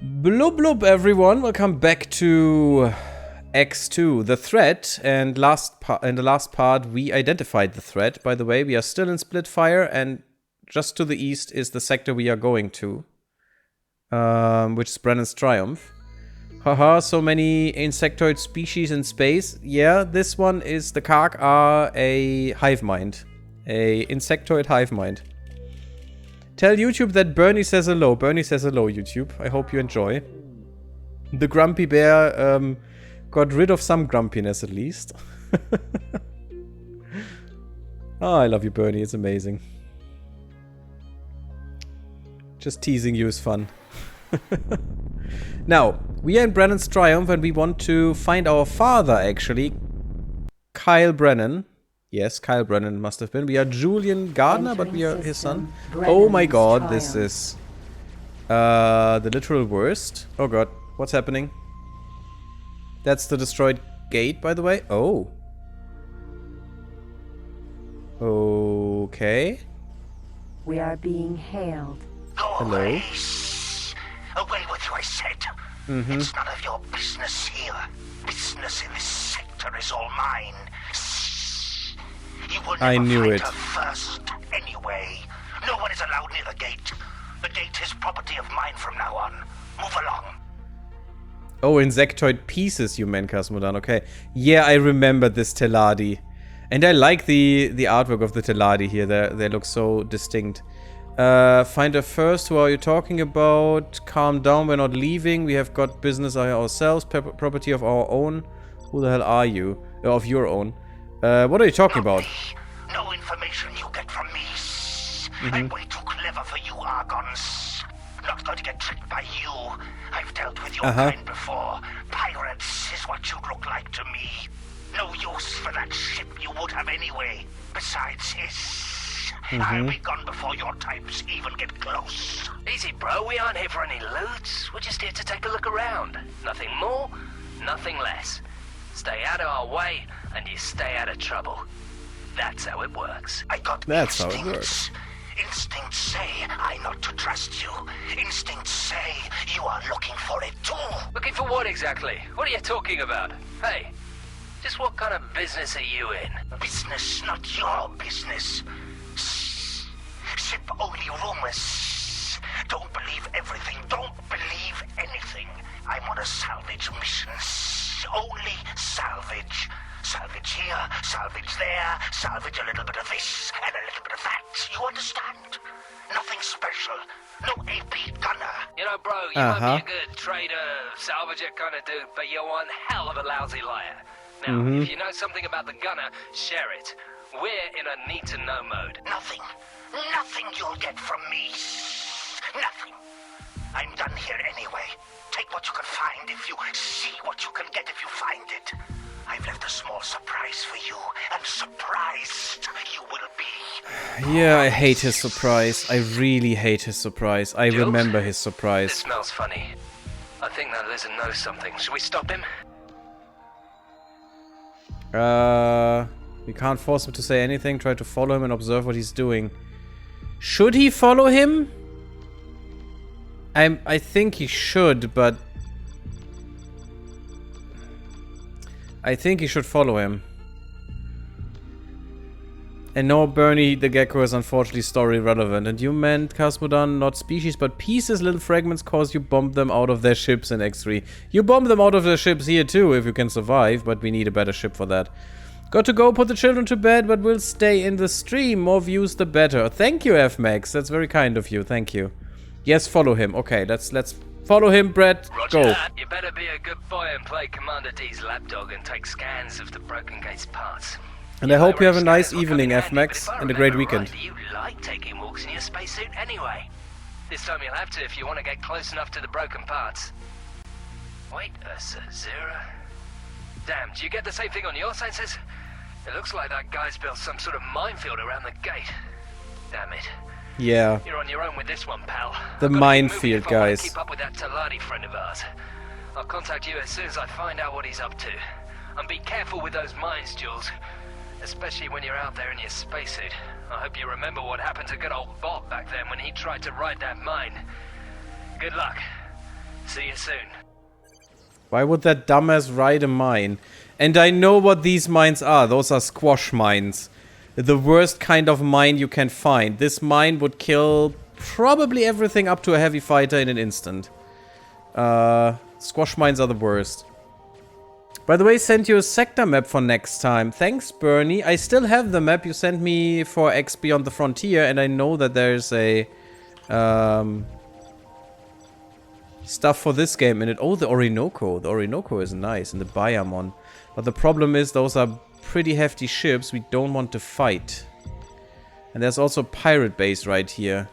Blub blub everyone, welcome back to X2, the threat, and in the last part we identified the threat. By the way, we are still in Splitfire, and just to the east is the sector we are going to, which is Brennan's Triumph. Haha, so many insectoid species in space. Yeah, this one is, the Kark are a hive mind. A insectoid hive mind. Tell YouTube that Bernie says hello. Bernie says hello, YouTube. I hope you enjoy. The grumpy bear got rid of some grumpiness at least. Oh, I love you, Bernie. It's amazing. Just teasing you is fun. Now, we are in Brennan's Triumph and we want to find our father, actually. Kyle Brennan. Yes, Kyle Brennan must have been. We are Julian Gardner, but we are his son. Oh my god, this is the literal worst. Oh god, what's happening? That's the destroyed gate, by the way. Oh. Okay. We are being hailed. Hello. Away with you, I said. It's none of your business here. Business in this sector is all mine. You will never find her first, anyway. No one is allowed near the gate. The gate is property of mine from now on. Move along. Oh, insectoid pieces, you meant, Cosmodan. Okay. Yeah, I remember this Teladi. And I like the artwork of the Teladi here. They look so distinct. Find her first. Who are you talking about? Calm down, we're not leaving. We have got business ourselves. Property of our own. Who the hell are you? Of your own. What are you talking about? No information you get from me. I'm way too clever for you, Argons. Not going to get tricked by you. I've dealt with your kind before. Pirates is what you look like to me. No use for that ship you would have anyway. Besides, I'll be gone before your types even get close. Easy, bro. We aren't here for any loot. We're just here to take a look around. Nothing more, nothing less. Stay out of our way, and you stay out of trouble. That's how it works. I got instincts. How it works. Instincts say I not to trust you. Instincts say you are looking for it too. Looking for what exactly? What are you talking about? Hey, just what kind of business are you in? Business, not your business. Ship only rumors. Don't believe everything. Don't believe anything. I'm on a salvage mission. Only salvage. Salvage here, salvage there, salvage a little bit of this and a little bit of that. You understand? Nothing special. No AP gunner. You know, bro, you might be a good trader, salvager kind of dude, but you're one hell of a lousy liar. Now, if you know something about the gunner, share it. We're in a need-to-know mode. Nothing. Nothing you'll get from me. Nothing. I'm done here anyway. Take what you can find if you see what you can get if you find it. I've left a small surprise for you, and surprised you will be. Yeah, I hate his surprise. I really hate his surprise. I remember his surprise. This smells funny. I think that lizard knows something. Should we stop him? We can't force him to say anything. Try to follow him and observe what he's doing. Should he follow him? I think he should, but I think he should follow him. And no, Bernie the Gecko is unfortunately story relevant. And you meant, Cosmodan, not species, but pieces, little fragments cause you bomb them out of their ships in X3. You bomb them out of their ships here too, if you can survive, but we need a better ship for that. Got to go put the children to bed, but we'll stay in the stream. More views, the better. Thank you, FMax. That's very kind of you. Thank you. Yes, follow him. Okay, let's follow him, Brett. Roger go. That. You better be a good boy and play Commander D's lapdog and take scans of the Broken Gate's parts. And I hope you have a nice evening, FMax, and a great weekend. Right, you like taking walks in your spacesuit anyway. This time you'll have to if you want to get close enough to the broken parts. Wait a zero. Damn, do you get the same thing on your sensors? It looks like that guy's built some sort of minefield around the gate. Damn it. Yeah. You're on your own with this one, pal. The minefield, guys. Keep up with that Teladi friend of ours. I'll contact you as soon as I find out what he's up to. And be careful with those mines, Jules. Especially when you're out there in your spacesuit. I hope you remember what happened to good old Bob back then when he tried to ride that mine. Good luck. See you soon. Why would that dumbass ride a mine? And I know what these mines are. Those are squash mines. The worst kind of mine you can find. This mine would kill probably everything up to a heavy fighter in an instant. Squash mines are the worst. By the way, sent you a sector map for next time. Thanks, Bernie. I still have the map you sent me for X Beyond the Frontier, and I know that there's a stuff for this game in it. Oh, the Orinoco. The Orinoco is nice, and the Bayamon. But the problem is those are pretty hefty ships we don't want to fight. And there's also a pirate base right here.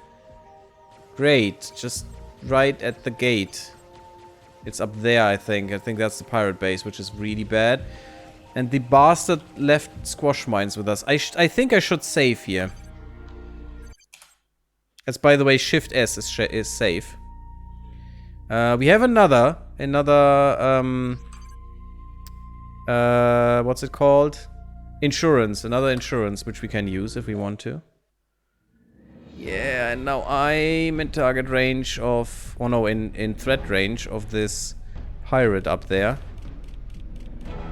Great. Just right at the gate. It's up there, I think. I think that's the pirate base, which is really bad. And the bastard left squash mines with us. I think I should save here. As by the way, Shift S is save. We have another, what's it called? Insurance, another insurance, which we can use if we want to. Yeah, and now I'm in target range of, oh no, in threat range of this pirate up there.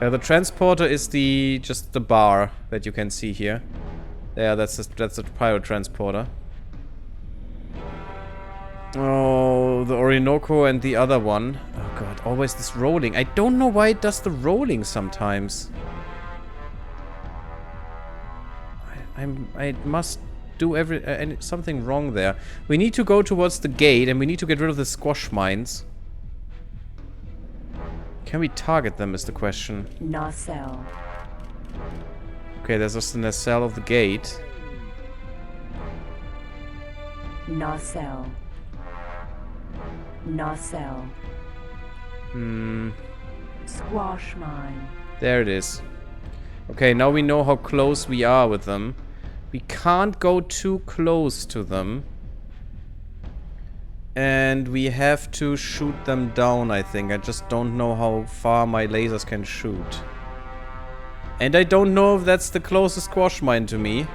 The transporter is just the bar that you can see here. Yeah, that's the pirate transporter. Oh, the Orinoco and the other one. Oh god, always this rolling. I don't know why it does the rolling sometimes. I must do something wrong there. We need to go towards the gate and we need to get rid of the squash mines. Can we target them is the question. Nacelle. Okay, there's just the nacelle of the gate. Nacelle. Nacelle. Squash mine. There it is. Okay, now we know how close we are with them. We can't go too close to them. And we have to shoot them down, I think. I just don't know how far my lasers can shoot. And I don't know if that's the closest squash mine to me.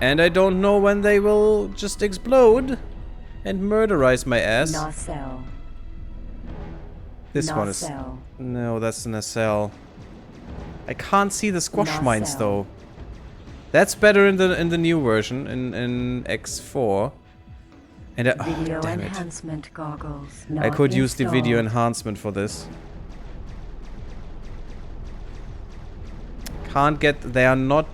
And I don't know when they will just explode and murderize my ass. Nacelle. This one is... No, that's the nacelle. I can't see the squash mines though. That's better in the new version, in X4. And Video damn it. enhancement goggles. I could use the video enhancement for this. Can't get... They are not...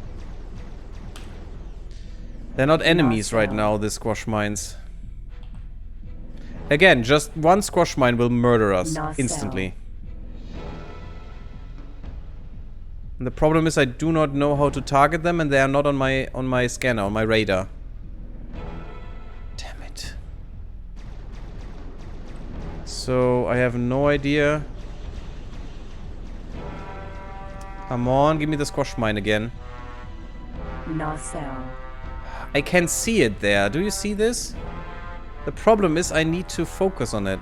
They're not enemies right now, the squash mines. Again, just one squash mine will murder us instantly. And the problem is I do not know how to target them and they are not on my scanner, on my radar. Damn it. So I have no idea. Come on, give me the squash mine again. Nacelle. I can see it there. Do you see this? The problem is I need to focus on it.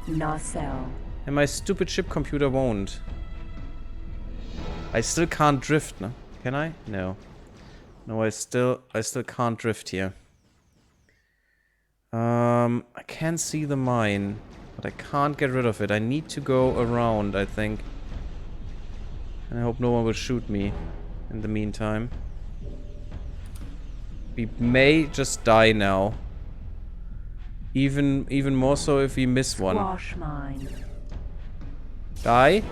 Nacelle. And my stupid ship computer won't. I still can't drift, no? Can I? No. No, I still can't drift here. I can see the mine, but I can't get rid of it. I need to go around, I think. And I hope no one will shoot me in the meantime. We may just die now. Even more so if we miss one. Squash mine. Die?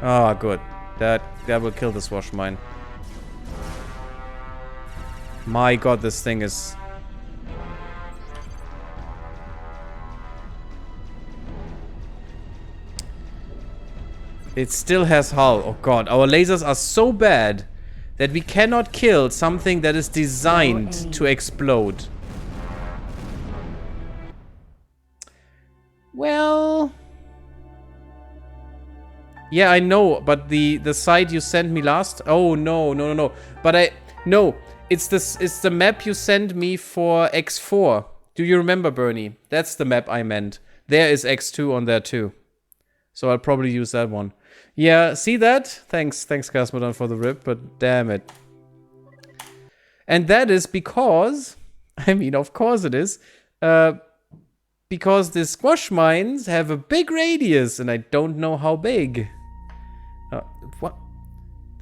Ah, good. That will kill the squash mine. My god, this thing is... It still has hull. Oh god, our lasers are so bad that we cannot kill something that is designed to explode. Well... Yeah, I know, but the site you sent me last... Oh, no. But no, it's the map you sent me for X4. Do you remember, Bernie? That's the map I meant. There is X2 on there too. So I'll probably use that one. Yeah, see that? Thanks Casmodon for the rip, but damn it. And that is because... I mean, of course it is. because the squash mines have a big radius, and I don't know how big. What?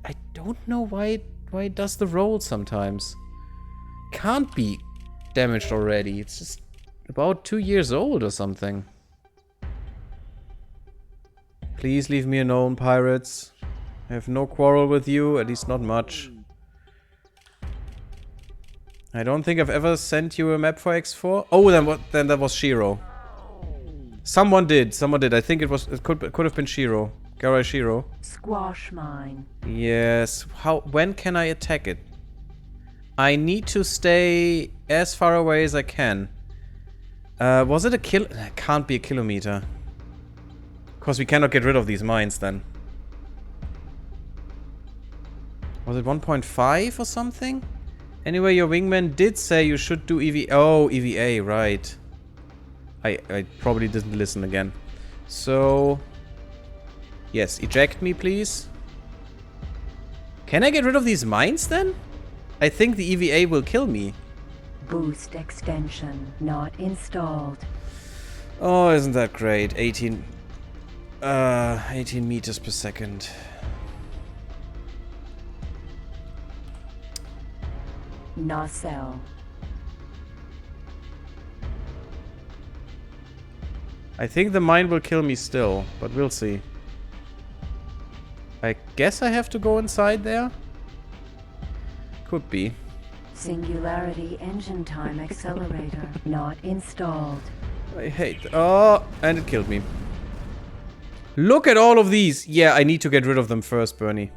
I don't know why it does the roll sometimes. Can't be damaged already. It's just about 2 years old or something. Please leave me alone, pirates. I have no quarrel with you, at least not much. I don't think I've ever sent you a map for X4. Oh, then that was Shiro. Someone did. I think it could have been Shiro. Garai Shiro. Squash mine. Yes. When can I attack it? I need to stay as far away as I can. Was it a it can't be a kilometer. Because we cannot get rid of these mines then. Was it 1.5 or something? Anyway, your wingman did say you should do EVA. Oh, EVA, right. I probably didn't listen again. So... yes, eject me, please. Can I get rid of these mines then? I think the EVA will kill me. Boost extension not installed. Oh, isn't that great? 18 meters per second. Nacelle. I think the mine will kill me still, but we'll see. I guess I have to go inside there? Could be. Singularity engine time accelerator not installed. I hate... oh, and it killed me. Look at all of these! Yeah, I need to get rid of them first, Bernie.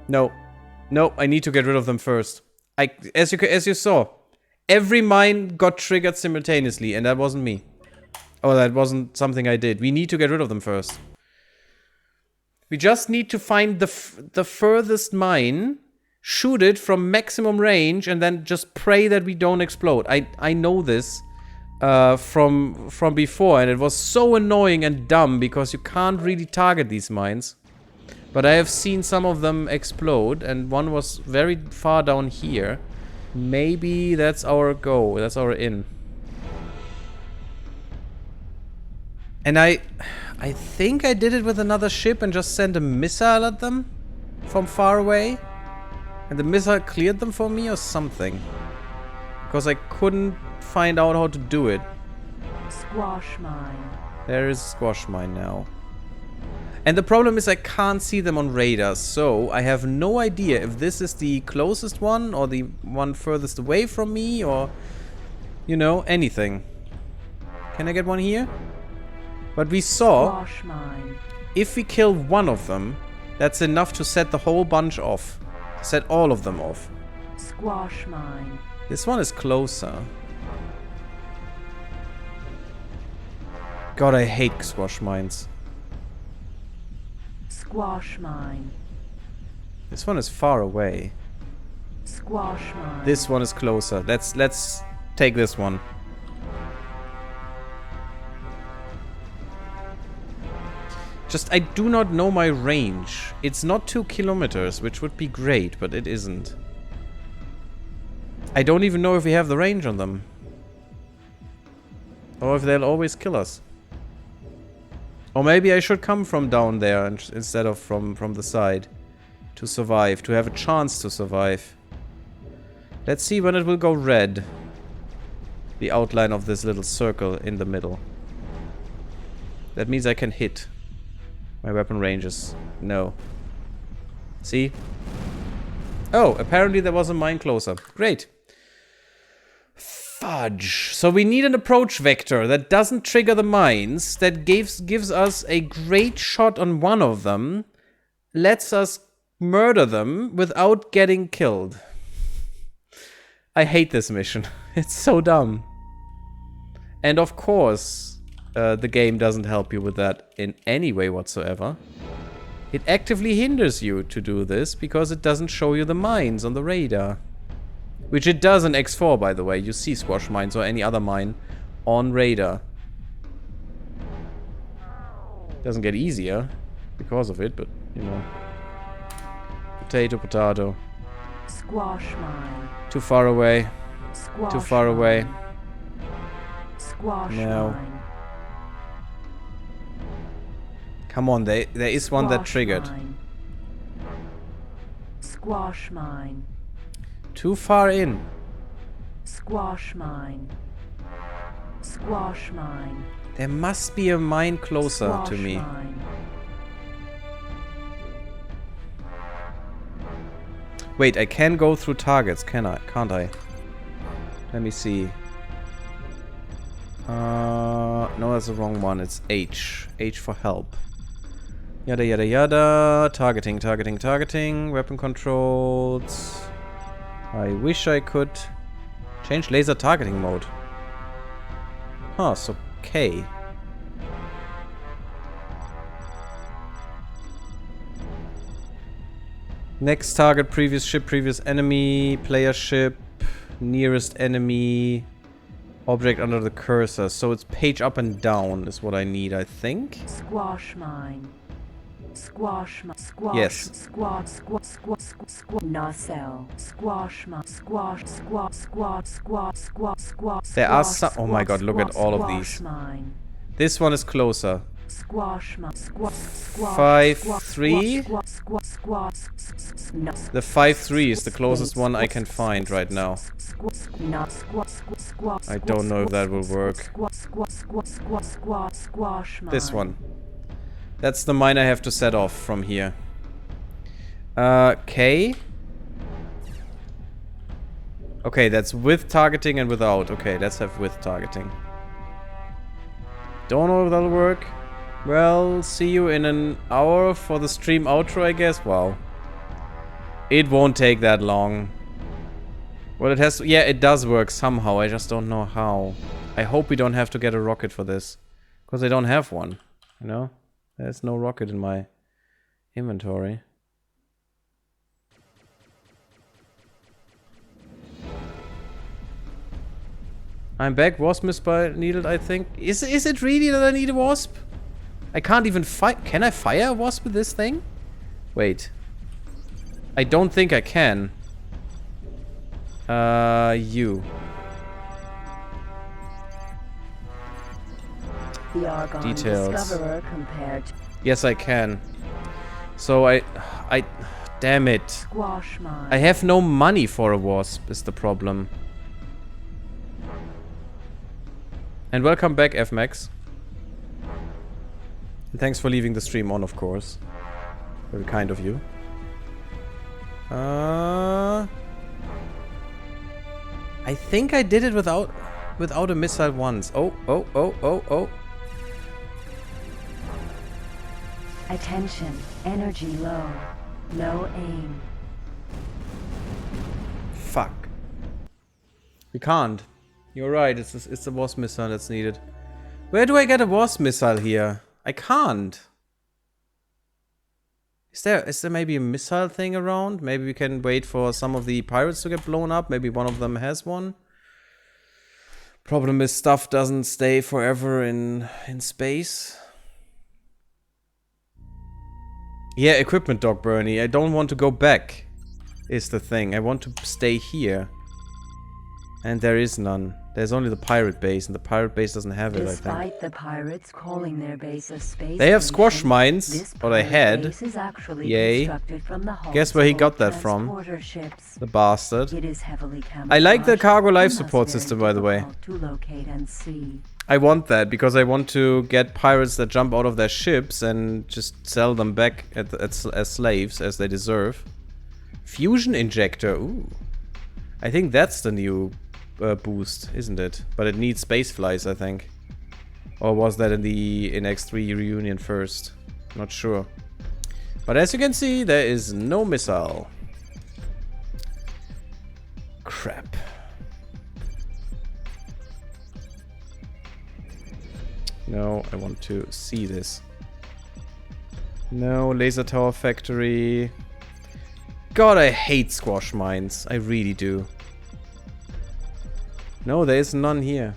No. No, I need to get rid of them first. As you saw, every mine got triggered simultaneously, and that wasn't me. Oh, that wasn't something I did. We need to get rid of them first. We just need to find the furthest mine, shoot it from maximum range, and then just pray that we don't explode. I know this from before, and it was so annoying and dumb because you can't really target these mines. But I have seen some of them explode, and one was very far down here. Maybe that's our go. That's our in. And I think I did it with another ship and just sent a missile at them from far away. And the missile cleared them for me or something. Because I couldn't find out how to do it. Squash mine. There is a squash mine now. And the problem is I can't see them on radar, so I have no idea if this is the closest one or the one furthest away from me or, you know, anything. Can I get one here? But we saw, Squash mine. if we kill one of them, that's enough to set the whole bunch off. Set all of them off. Squash mine. This one is closer. God, I hate squash mines. Squash mine. This one is far away. Squash mine. This one is closer. Let's take this one. Just, I do not know my range. It's not 2 kilometers, which would be great, but it isn't. I don't even know if we have the range on them. Or if they'll always kill us. Or maybe I should come from down there instead of from the side. To survive, to have a chance to survive. Let's see when it will go red. The outline of this little circle in the middle. That means I can hit. My weapon ranges. No. See? Oh, apparently there was a mine closer. Great. Fudge. So we need an approach vector that doesn't trigger the mines, that gives us a great shot on one of them, lets us murder them without getting killed. I hate this mission. It's so dumb. And of course... the game doesn't help you with that in any way whatsoever. It actively hinders you to do this because it doesn't show you the mines on the radar. Which it does in X4, by the way. You see squash mines or any other mine on radar. Doesn't get easier because of it, but, you know. Potato, potato. Squash mine. Too far away. Squash Too far away. Squash No. mine. Come on, there is one that Squash triggered. mine. Squash mine. Too far in. Squash mine. Squash mine. There must be a mine closer Squash to me. mine. Wait, I can go through targets, can I? Can't I? Let me see. No, that's the wrong one. It's H. H for help. Yada yada yada. Targeting, targeting, targeting. Weapon controls. I wish I could change laser targeting mode. Huh, so K. Next target, previous ship, previous enemy, player ship, nearest enemy, object under the cursor. So it's page up and down is what I need, I think. Squash mine. Squash mine. Squash. Yes. Squat. Squat. Squat. Squat. Squat. Nacelle. Squash mine. Squash. Squat. Squat. Squat. Squat. Squat. There are some. Oh my god, look at all of these. Squash mine. This one is closer. Squash mine. Squat. Squat. 5-3. Squat. Squat. Squat. The 5-3 is the closest one I can find right now. I don't know if that will work. This one. That's the mine I have to set off from here. K. Okay, that's with targeting and without. Okay, let's have with targeting. Don't know if that'll work. Well, see you in an hour for the stream outro, I guess. Wow. It won't take that long. Well, it has to, yeah, it does work somehow. I just don't know how. I hope we don't have to get a rocket for this. Because I don't have one. You know? There's no rocket in my inventory. I'm back. Wasp missile needed, I think. Is it really that I need a wasp? I can't even fire. Can I fire a wasp with this thing? Wait. I don't think I can. You. The Argon Details. Discoverer compared to Yes, I can. So I damn it. Squash mine. I have no money for a wasp is the problem. And welcome back, FMAX. And thanks for leaving the stream on, of course. Very kind of you. I think I did it without a missile once. Oh. Attention. Energy low. Low aim. Fuck. We can't. You're right, it's the wasp missile that's needed. Where do I get a wasp missile here? I can't. Is there maybe a missile thing around? Maybe we can wait for some of the pirates to get blown up. Maybe one of them has one. Problem is stuff doesn't stay forever in space. Yeah, equipment dock, Bernie. I don't want to go back, is the thing. I want to stay here. And there is none. There's only the pirate base, and the pirate base doesn't have it, I think. Despite the pirates calling their base a space They have station, squash mines, this or they pirate had. base is actually Yay. constructed from the hulls Guess where he of got that from. transporter ships. The bastard. It is heavily I like the camouflaged cargo life and thus support very system, by the way. difficult to locate and see. I want that, because I want to get pirates that jump out of their ships and just sell them back as slaves, as they deserve. Fusion injector, ooh. I think that's the new boost, isn't it? But it needs space flies, I think. Or was that in X3 Reunion first? Not sure. But as you can see, there is no missile. Crap. No, I want to see this. No, laser tower factory. God, I hate squash mines. I really do. No, there is none here.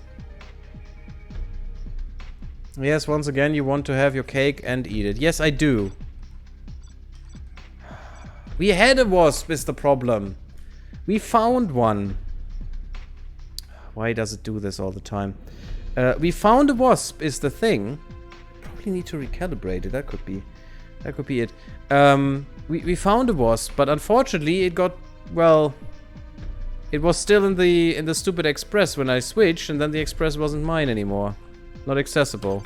Yes, once again, you want to have your cake and eat it. Yes, I do. We had a wasp, is the problem. We found one. Why does it do this all the time? We found a wasp is the thing. Probably need to recalibrate it. That could be it. We found a wasp, but unfortunately it got, well, it was still in the stupid express when I switched, and then the express wasn't mine anymore. Not accessible.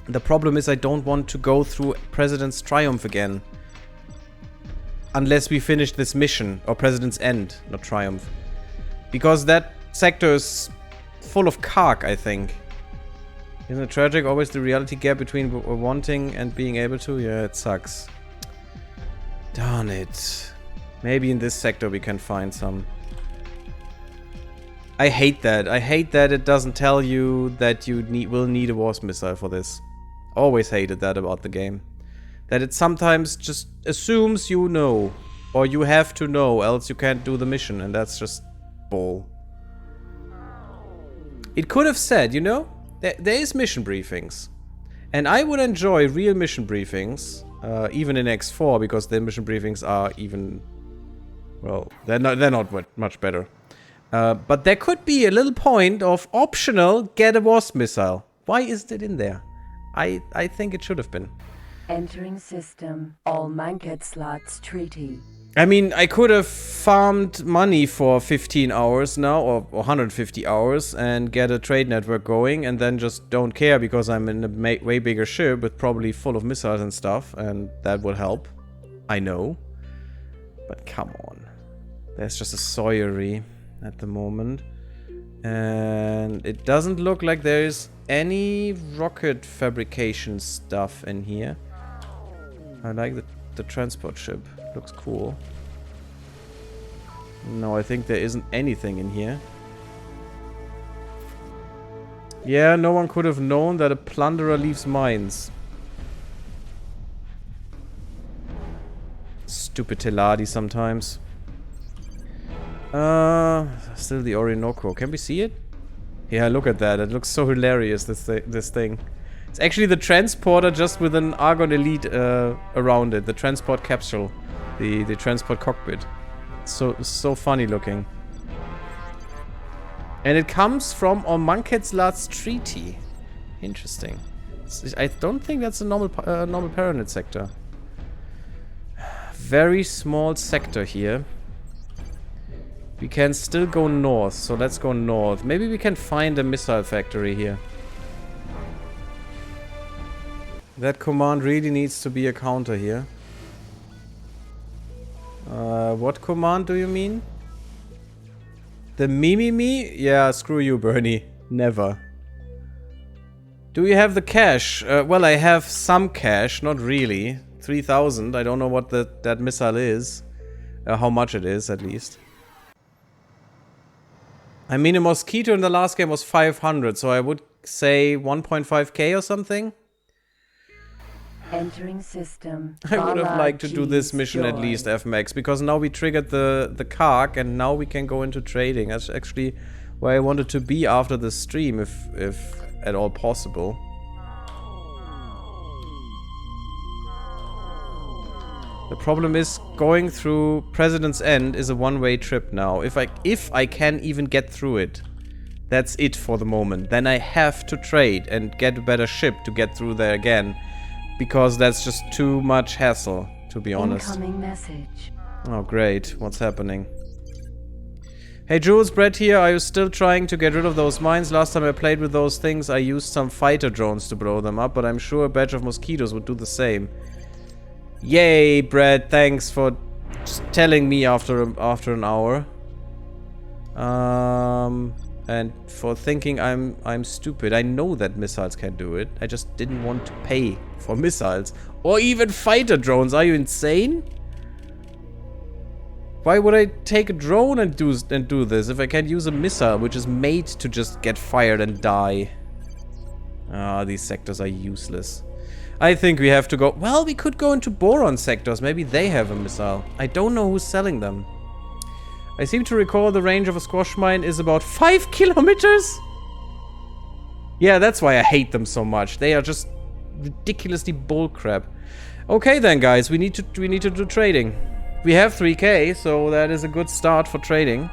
The problem is I don't want to go through President's Triumph again. Unless we finish this mission, or President's End, not Triumph. Because that sector is full of cark, I think. Isn't it tragic? Always the reality gap between wanting and being able to? Yeah, it sucks. Darn it. Maybe in this sector we can find some. I hate that. I hate that it doesn't tell you that you will need a Wasp missile for this. Always hated that about the game. That it sometimes just assumes you know. Or you have to know, else you can't do the mission. And that's just bull. It could have said, you know, there is mission briefings. And I would enjoy real mission briefings. Even in X4, because the mission briefings are even... Well, they're not much better. But there could be a little point of optional get a Wasp missile. Why isn't it in there? I think it should have been. Entering system. All Manket slots treaty. I mean, I could have farmed money for 15 hours now, or 150 hours, and get a trade network going, and then just don't care because I'm in a way bigger ship with probably full of missiles and stuff, and that would help. I know. But come on. There's just a Sawyery at the moment. And it doesn't look like there's any rocket fabrication stuff in here. I like the transport ship. Looks cool. No, I think there isn't anything in here. Yeah, no one could have known that a plunderer leaves mines. Stupid Teladi sometimes. Still the Orinoco. Can we see it? Yeah, look at that. It looks so hilarious, this thing. It's actually the transporter just with an Argon Elite around it. The transport capsule. The transport cockpit. So funny looking. And it comes from Ormanket's last treaty. Interesting. I don't think that's a normal Paranet sector. Very small sector here. We can still go north, so let's go north. Maybe we can find a missile factory here. That command really needs to be a counter here. What command do you mean? The Mimimi? Yeah, screw you, Bernie. Never. Do you have the cash? Well, I have some cash, not really. 3,000. I don't know what that missile is. How much it is, at least. I mean, a Mosquito in the last game was 500, so I would say 1.5k or something. Entering system. I would have liked to do this mission at least, FMAX, because now we triggered the cark and now we can go into trading. That's actually where I wanted to be after the stream, if at all possible. The problem is going through President's End is a one-way trip now. If I can even get through it, that's it for the moment. Then I have to trade and get a better ship to get through there again. Because that's just too much hassle, to be honest. Incoming message. Oh, great. What's happening? Hey, Jules, Brett here. Are you still trying to get rid of those mines? Last time I played with those things, I used some fighter drones to blow them up, but I'm sure a batch of mosquitoes would do the same. Yay, Brett. Thanks for just telling me after an hour. And for thinking I'm stupid. I know that missiles can do it. I just didn't want to pay for missiles. Or even fighter drones. Are you insane? Why would I take a drone and do this if I can't use a missile which is made to just get fired and die? Ah, these sectors are useless. I think we have to go... Well, we could go into boron sectors. Maybe they have a missile. I don't know who's selling them. I seem to recall the range of a squash mine is about 5 kilometers? Yeah, that's why I hate them so much. They are just ridiculously bullcrap. Okay then, guys, we need to do trading. We have 3k, so that is a good start for trading.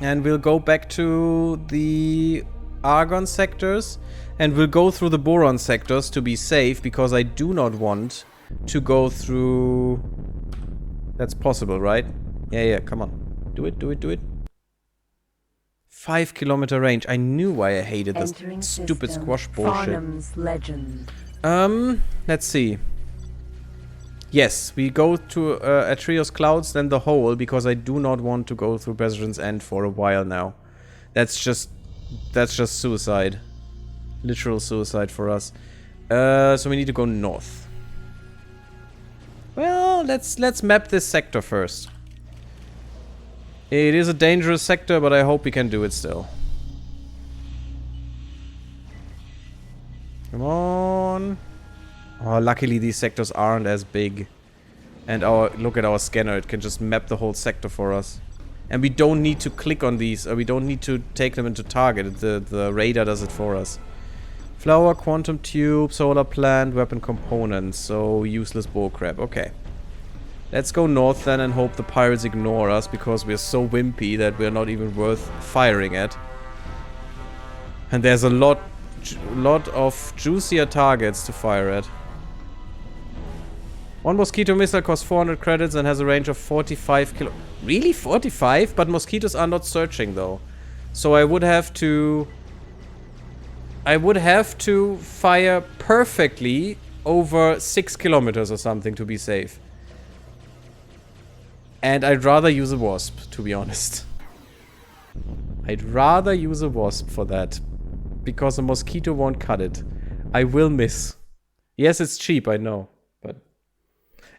And we'll go back to the argon sectors. And we'll go through the boron sectors to be safe, because I do not want to go through... That's possible, right? Yeah, come on. Do it. 5 kilometer range. I knew why I hated this stupid squash bullshit. Farnham's Legend. Let's see. Yes, we go to Atreus Clouds, then the hole, because I do not want to go through President's End for a while now. That's just suicide. Literal suicide for us. So we need to go north. Well, let's map this sector first. It is a dangerous sector, but I hope we can do it still. Come on. Oh, luckily these sectors aren't as big. And look at our scanner, it can just map the whole sector for us. And we don't need to click on these, or we don't need to take them into target. The radar does it for us. Flower, quantum tube, solar plant, weapon components. So useless bullcrap. Okay. Let's go north then and hope the pirates ignore us, because we're so wimpy that we're not even worth firing at. And there's a lot of juicier targets to fire at. One mosquito missile costs 400 credits and has a range of 45 kilo... Really? 45? But mosquitoes are not searching though. So I would have to fire perfectly over 6 kilometers or something to be safe. And I'd rather use a wasp, to be honest. I'd rather use a wasp for that. Because a mosquito won't cut it. I will miss. Yes, it's cheap, I know. But...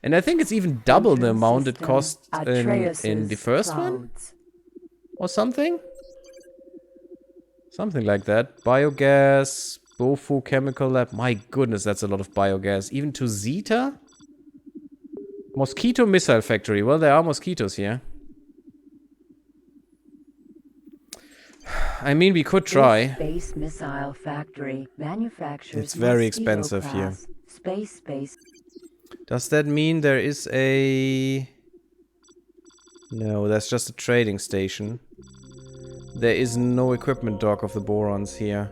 And I think it's even double the amount it cost in the first one? Or something? Something like that. Biogas, Bofu Chemical Lab. My goodness, that's a lot of biogas. Even to Zeta? Mosquito Missile Factory. Well, there are mosquitoes here. I mean, we could try. Space Missile Factory manufactures. It's very expensive here. Space. Does that mean there is a... No, that's just a trading station. There is no equipment dock of the borons here.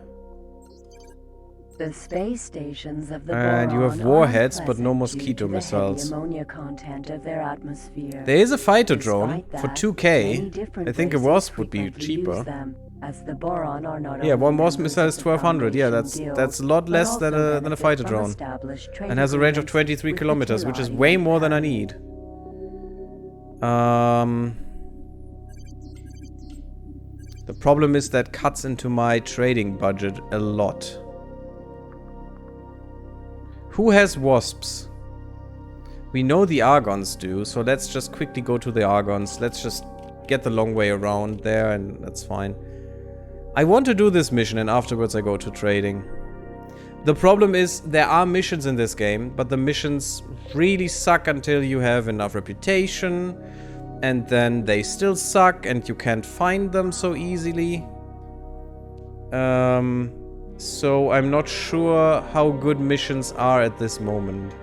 The space stations of the And you have warheads, but no mosquito missiles. Ammonia content of their atmosphere. There is a fighter drone Despite for that, 2k. many I think a different wasp would places be frequently cheaper. use them, as the boron are not Yeah, only one wasp members missile of is the 1200. Yeah, Foundation that's a Guild, lot but less also than a benefit fighter from drone. established trade And has a range of agreements 23 with kilometers, which is Kutilari way and more than I Paris. need. The problem is that cuts into my trading budget a lot. Who has wasps? We know the Argons do, so let's just quickly go to the Argons. Let's just get the long way around there, and that's fine. I want to do this mission, and afterwards I go to trading. The problem is, there are missions in this game, but the missions really suck until you have enough reputation, and then they still suck, and you can't find them so easily. So I'm not sure how good missions are at this moment.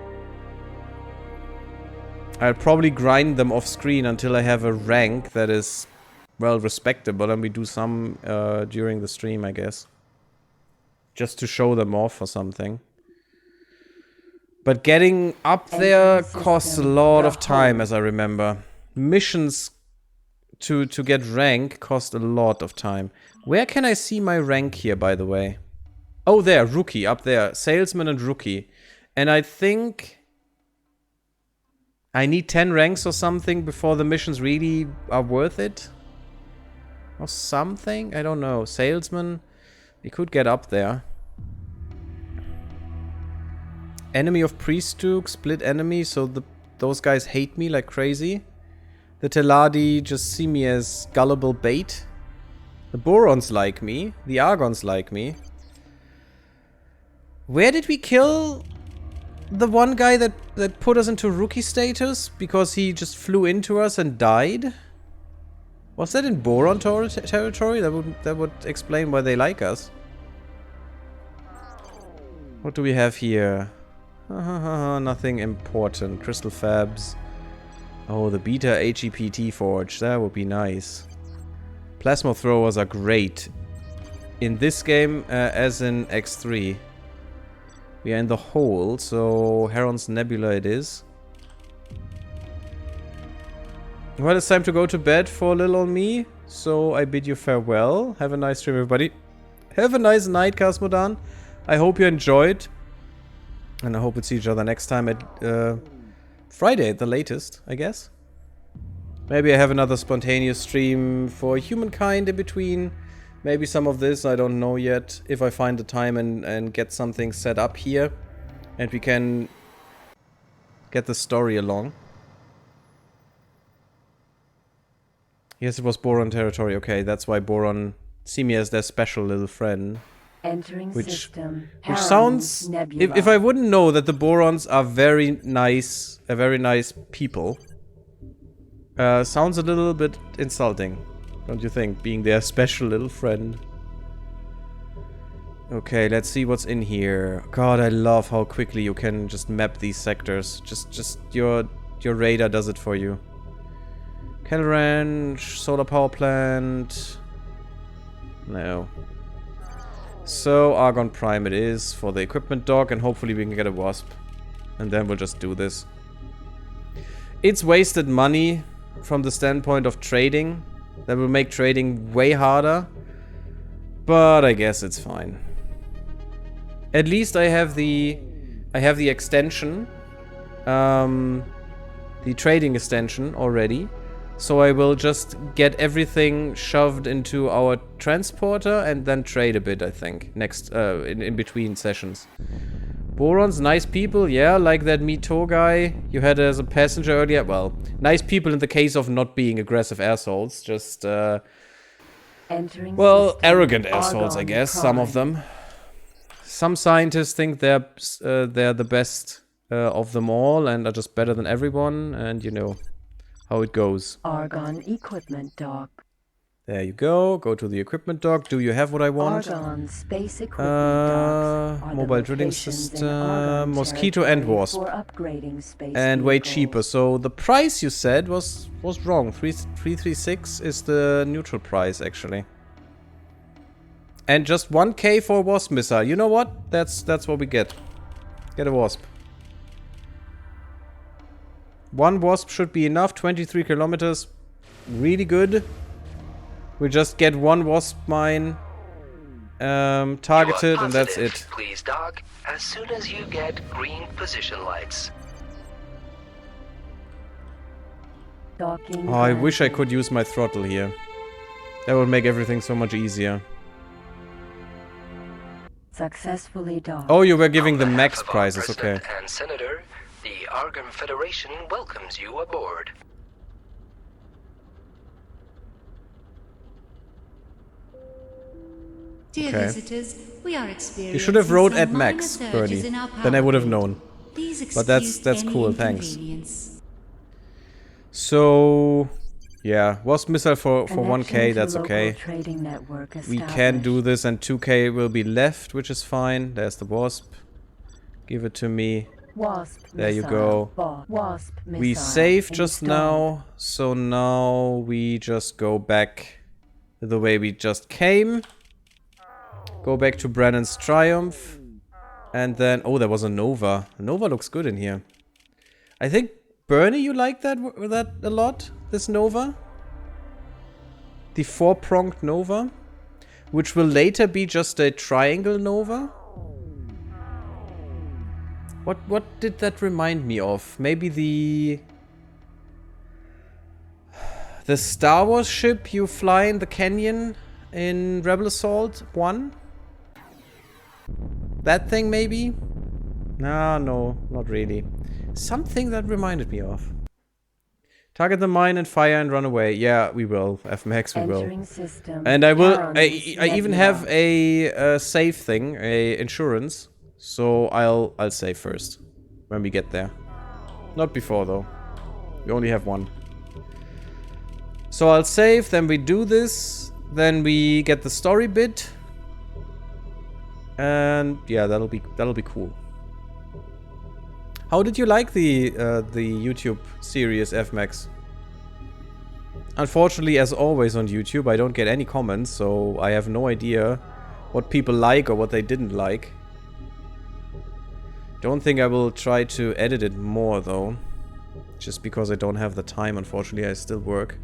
I'll probably grind them off screen until I have a rank that is, well, respectable, and we do some during the stream, I guess. Just to show them off or something. But getting up there costs a lot of time, as I remember. Missions to get rank cost a lot of time. Where can I see my rank here, by the way? Oh, there, rookie, up there. Salesman and rookie. And I think I need 10 ranks or something before the missions really are worth it. Or something? I don't know. Salesman. We could get up there. Enemy of Priestduke, split enemy, so those guys hate me like crazy. The Teladi just see me as gullible bait. The Borons like me. The Argons like me. Where did we kill the one guy that put us into rookie status? Because he just flew into us and died? Was that in Boron territory? That would explain why they like us. What do we have here? Nothing important. Crystal Fabs. Oh, the Beta HEPT Forge. That would be nice. Plasma throwers are great. In this game, as in X3. We are in the hole, so Heron's Nebula it is. Well, it's time to go to bed for little old me. So I bid you farewell. Have a nice stream, everybody. Have a nice night, Cosmodan. I hope you enjoyed. And I hope we'll see each other next time at Friday at the latest, I guess. Maybe I have another spontaneous stream for humankind in between. Maybe some of this, I don't know yet. If I find the time and get something set up here. And we can get the story along. Yes, it was Boron territory. Okay, that's why Boron see me as their special little friend. Entering Which system. sounds... If I wouldn't know that the Borons are very nice people, sounds a little bit insulting, don't you think? Being their special little friend. Okay, let's see what's in here. God, I love how quickly you can just map these sectors. Just your radar does it for you. Cattle ranch, solar power plant. No. So, Argon Prime it is for the equipment dock, and hopefully we can get a wasp. And then we'll just do this. It's wasted money from the standpoint of trading. That will make trading way harder. But I guess it's fine. At least I have the extension. The trading extension already. So I will just get everything shoved into our transporter and then trade a bit, I think, next in between sessions. Borons, nice people, yeah, like that Mito guy you had as a passenger earlier. Well, nice people in the case of not being aggressive assholes, just well, arrogant assholes, I guess. Some of them. Some scientists think they're the best of them all and are just better than everyone, and you know how it goes. Argon equipment dock. There you go. Go to the equipment dock. Do you have what I want? Argon space equipment docks are mobile the drilling locations in system, Argon mosquito and territory wasp. for upgrading space And way vehicles. cheaper. So the price you said was wrong. 336 is the neutral price actually. And just 1k for a wasp missile. You know what? That's what we get. Get a wasp. One wasp should be enough. 23 kilometers. Really good. We just get one wasp mine targeted and that's it. Please dock as soon as you get green position lights. Docking Oh, I wish I granted. could use my throttle here. That would make everything so much easier. Successfully docked. Oh, you were giving the On max behalf of our prices, okay. President and Senator, the Argon Federation welcomes you aboard. Dear Okay. visitors, we are experiencing You should have wrote some at minor max, surges Bernie. in our Then I would have power known. grid. Please But that's excuse any cool, thanks. inconvenience. So, yeah, wasp missile for Connection 1k, to that's local okay. trading network We can do established. this and 2k will be left, which is fine. There's the wasp. Give it to me. Wasp There you missile. go. Wasp We missile saved just installed. now, so now we just go back the way we just came. Go back to Brennan's Triumph. And then, oh, there was a Nova. Nova looks good in here. I think, Bernie, you like that a lot? This Nova? The 4-pronged Nova? Which will later be just a triangle Nova? What did that remind me of? Maybe the Star Wars ship you fly in the canyon in Rebel Assault 1? That thing maybe? No, not really. Something that reminded me of. Target the mine and fire and run away. Yeah, we will. FMAX, we will. Entering system. And I will. Heron's I even Nebula. have a save thing, a insurance. So I'll save first when we get there. Not before though. We only have one. So I'll save. Then we do this. Then we get the story bit. And yeah, that'll be cool. How did you like the YouTube series, FMAX? Unfortunately, as always on YouTube, I don't get any comments, so I have no idea what people like or what they didn't like. Don't think I will try to edit it more, though. Just because I don't have the time, unfortunately. I still work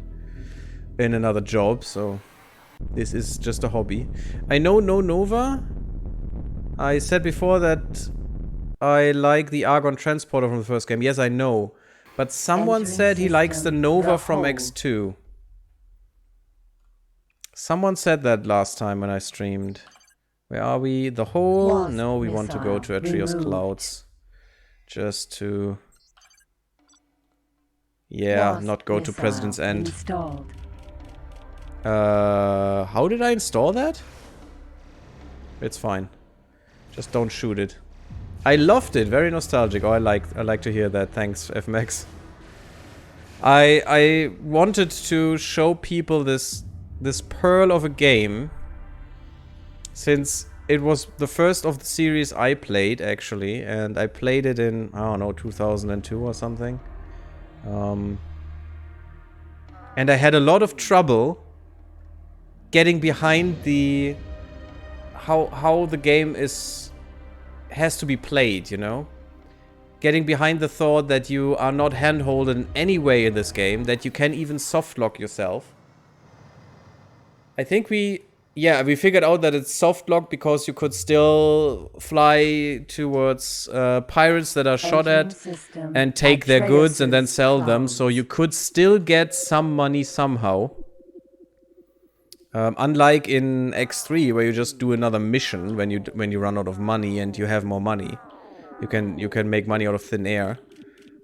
in another job, so this is just a hobby. I know No Nova. I said before that I like the Argon Transporter from the first game. Yes, I know. But someone said he likes the Nova from X2. Someone said that last time when I streamed. Where are we? The hole? No, we want to go to Atreus Clouds. Just to... yeah, not go to President's End. How did I install that? It's fine. Just don't shoot it. I loved it. Very nostalgic. Oh, I like to hear that. Thanks, FMX. I wanted to show people this pearl of a game, since it was the first of the series I played, actually, and I played it in, I don't know, 2002 or something. And I had a lot of trouble getting behind the how the game has to be played, you know? Getting behind the thought that you are not handholded in any way in this game, that you can even softlock yourself. I think we figured out that it's softlock because you could still fly towards pirates that are shot at and take their goods and then sell them, so you could still get some money somehow. Unlike in X3, where you just do another mission when you run out of money and you have more money. You can make money out of thin air.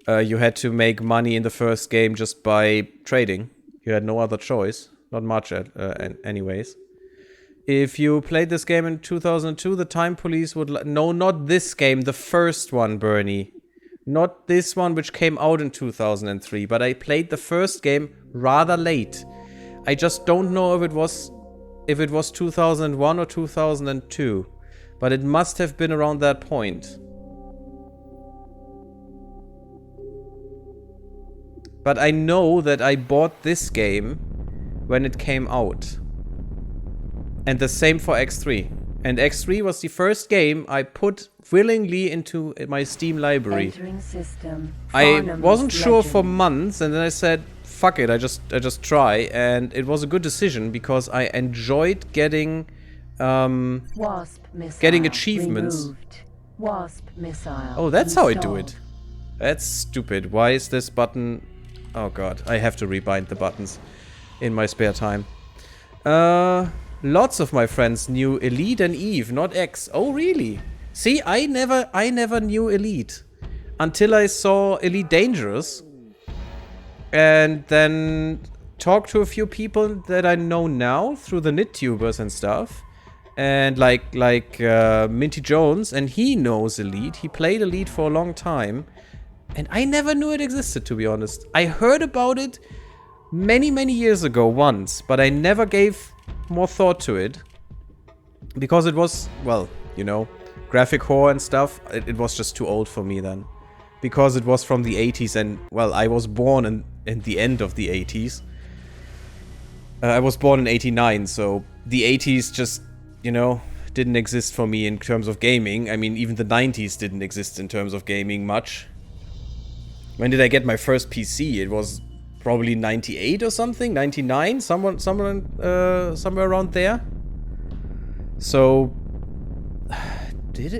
You had to make money in the first game just by trading. You had no other choice. Not much, anyways. If you played this game in 2002, the Time Police would... no, not this game. The first one, Bernie. Not this one, which came out in 2003. But I played the first game rather late. I just don't know if it was 2001 or 2002. But it must have been around that point. But I know that I bought this game when it came out. And the same for X3. And X3 was the first game I put willingly into my Steam library. I wasn't sure for months, and then I said, fuck it, I just try. And it was a good decision because I enjoyed getting achievements. Oh, that's how I do it. That's stupid. Why is this button... oh god, I have to rebind the buttons in my spare time. Lots of my friends knew Elite and Eve, not X. Oh, really? See, I never knew Elite. Until I saw Elite Dangerous. And then talked to a few people that I know now through the NitTubers and stuff. And like Minty Jones, and he knows Elite. He played Elite for a long time. And I never knew it existed, to be honest. I heard about it many, many years ago once, but I never gave more thought to it. Because it was, well, you know, graphic horror and stuff. It was just too old for me then. Because it was from the 80s and, well, I was born in the end of the 80s. I was born in 89, so the 80s just, you know, didn't exist for me in terms of gaming. I mean, even the 90s didn't exist in terms of gaming much. When did I get my first PC? It was probably 98 or something, 99, somewhere around there. So,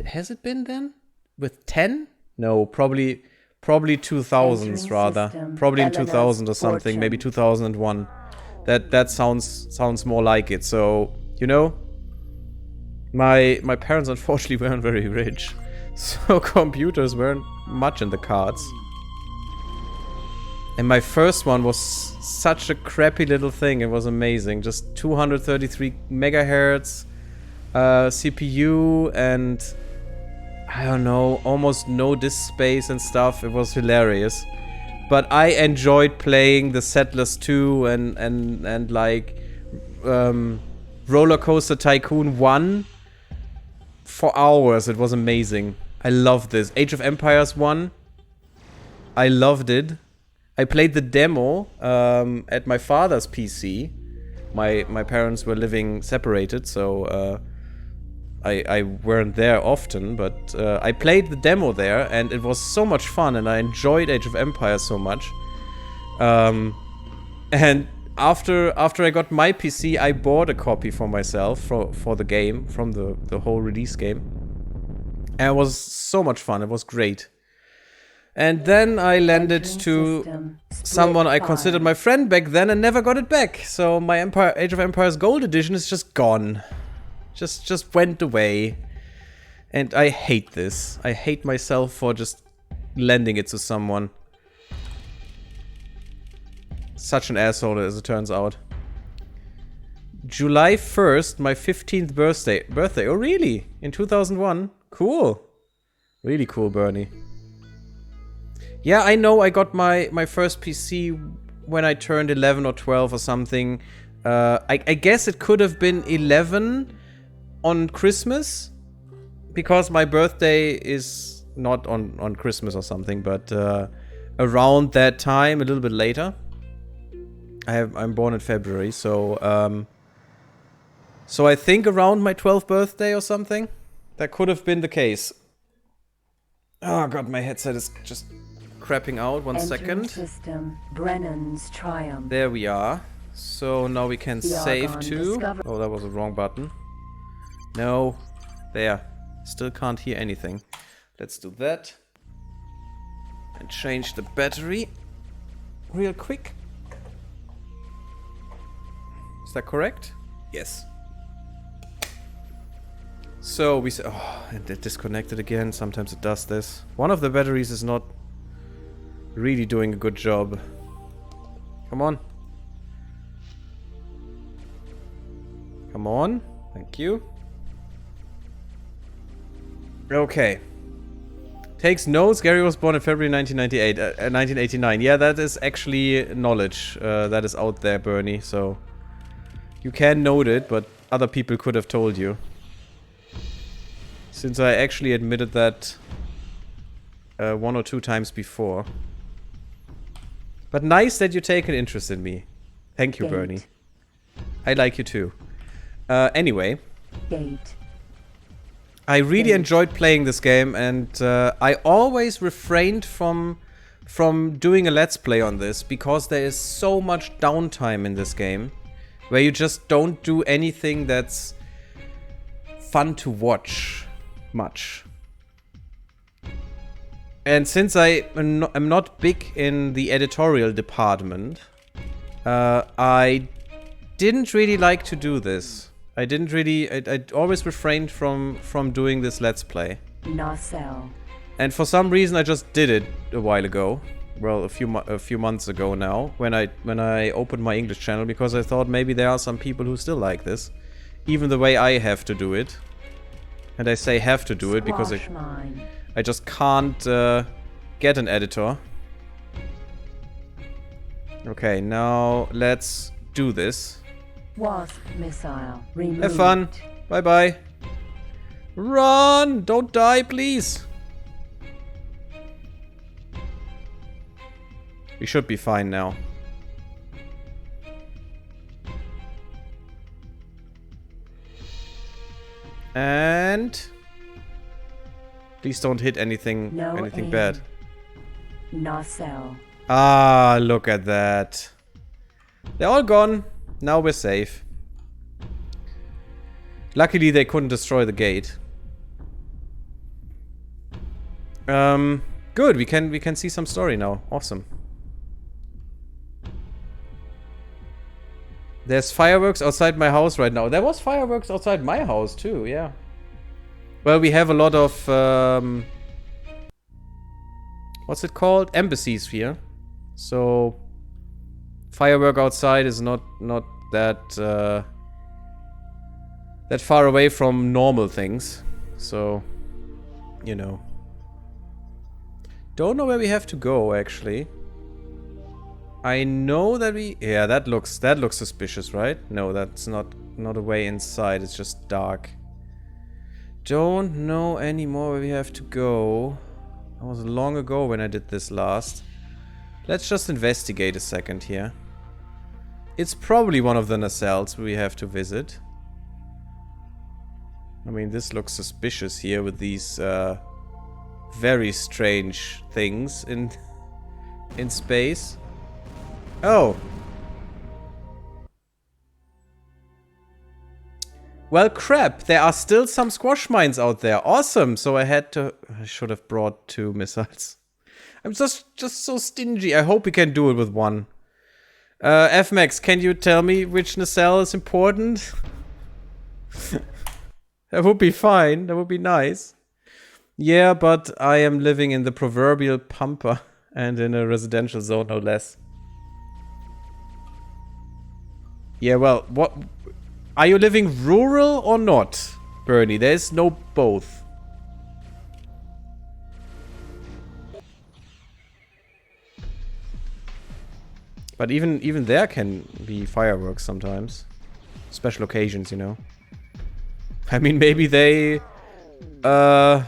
has it been then? With 10? No, probably 2000s rather. Probably in 2000 or something, maybe 2001. That sounds more like it. So, you know, my parents unfortunately weren't very rich, so computers weren't much in the cards. And my first one was such a crappy little thing. It was amazing. Just 233 megahertz CPU and I don't know, almost no disk space and stuff. It was hilarious. But I enjoyed playing the Settlers 2 and like Roller Coaster Tycoon 1 for hours. It was amazing. I loved this. Age of Empires 1. I loved it. I played the demo at my father's PC. My parents were living separated, so I weren't there often, but I played the demo there, and it was so much fun, and I enjoyed Age of Empires so much. And after I got my PC, I bought a copy for myself for the game, from the whole release game. And it was so much fun, it was great. And then I lent it to someone I considered my friend back then and never got it back. So my Age of Empires Gold Edition is just gone. Just went away. And I hate this. I hate myself for just lending it to someone. Such an asshole, as it turns out. July 1st, my 15th birthday. Oh, really? In 2001? Cool. Really cool, Bernie. Yeah, I know I got my first PC when I turned 11 or 12 or something. I guess it could have been 11 on Christmas. Because my birthday is not on Christmas or something, but around that time, a little bit later. I'm born in February, so I think around my 12th birthday or something. That could have been the case. Oh god, my headset is just crapping out. One second. System, Brennan's Triumph. There we are. So now we can save too. Oh, that was the wrong button. No. There. Still can't hear anything. Let's do that. And change the battery real quick. Is that correct? Yes. So we oh, and it disconnected again. Sometimes it does this. One of the batteries is not really doing a good job. Come on. Come on. Thank you. Okay. Takes notes. Gary was born in February 1989. Yeah, that is actually knowledge that is out there, Bernie. So you can note it, but other people could have told you. Since I actually admitted that 1 or 2 times before. But nice that you take an interest in me. Thank you, Bernie. I like you too. Anyway. I really enjoyed playing this game, and I always refrained from doing a Let's Play on this, because there is so much downtime in this game, where you just don't do anything that's fun to watch much. And since I am not big in the editorial department, I didn't really like to do this. I didn't really... I always refrained from doing this Let's Play. Nacelle. And for some reason I just did it a while ago. Well, a few months ago now, when I opened my English channel, because I thought maybe there are some people who still like this. Even the way I have to do it. And I say have to do it because I just can't get an editor. Okay, now let's do this. Wasp missile removed. Have fun. Bye bye. Run! Don't die, please. We should be fine now. And please don't hit anything bad. Nacelle. Ah, look at that. They're all gone. Now we're safe. Luckily they couldn't destroy the gate. Good, we can see some story now. Awesome. There's fireworks outside my house right now. There was fireworks outside my house too, yeah. Well, we have a lot of what's it called? Embassies here. So firework outside is not that that far away from normal things. So, you know. Don't know where we have to go actually. I know that we... Yeah, that looks suspicious, right? No, that's not a way inside. It's just dark. Don't know anymore where we have to go. That was long ago when I did this last. Let's just investigate a second here. It's probably one of the nacelles we have to visit. I mean, this looks suspicious here with these very strange things in space. Oh. Well, crap. There are still some squash mines out there. Awesome. So I should have brought 2 missiles. I'm just so stingy. I hope we can do it with 1. FMAX, can you tell me which nacelle is important? That would be fine. That would be nice. Yeah, but I am living in the proverbial pampa and in a residential zone, no less. Yeah, well, what... Are you living rural or not, Bernie? There's no both. But even there can be fireworks sometimes. Special occasions, you know. I mean, maybe they... I